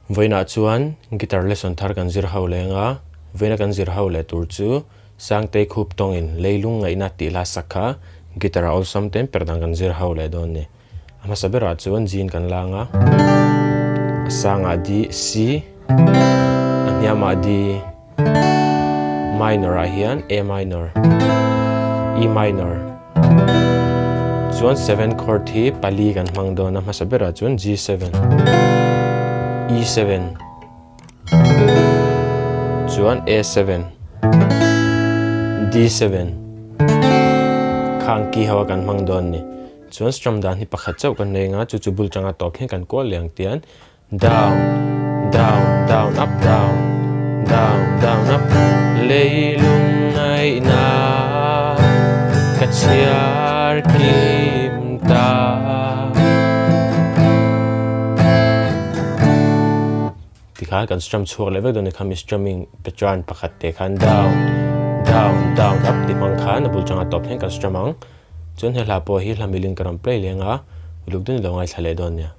Voina chuan guitar lesson thar kan zir ho lenga voina kan zir ho le tur chu sang te khup tongin leilung ngai na ti la sakha guitar all something perdang kan zir ho le don ni ama sabera chuan jin kan langa sanga di C anyama di minor a hian A minor E minor chuan 7 chord hi pali kan hmang don ama sabera chuan G7 E7 chuan A7 D7 khang ki hawa kan hmang don ni chuan strum dan hi pakhat chau kan nei nga chu chu bul changa top hen kan kol liang tian down down down up down down down up leilung ngai na kachiar kim ta tikha kan strum chhuak level don kham strumming patron pakhat te khan down down down up ti mang khan bul changa top hen kan strumang chun hela po hi hlamilin karam play lenga lukdun lo ngai thale don nya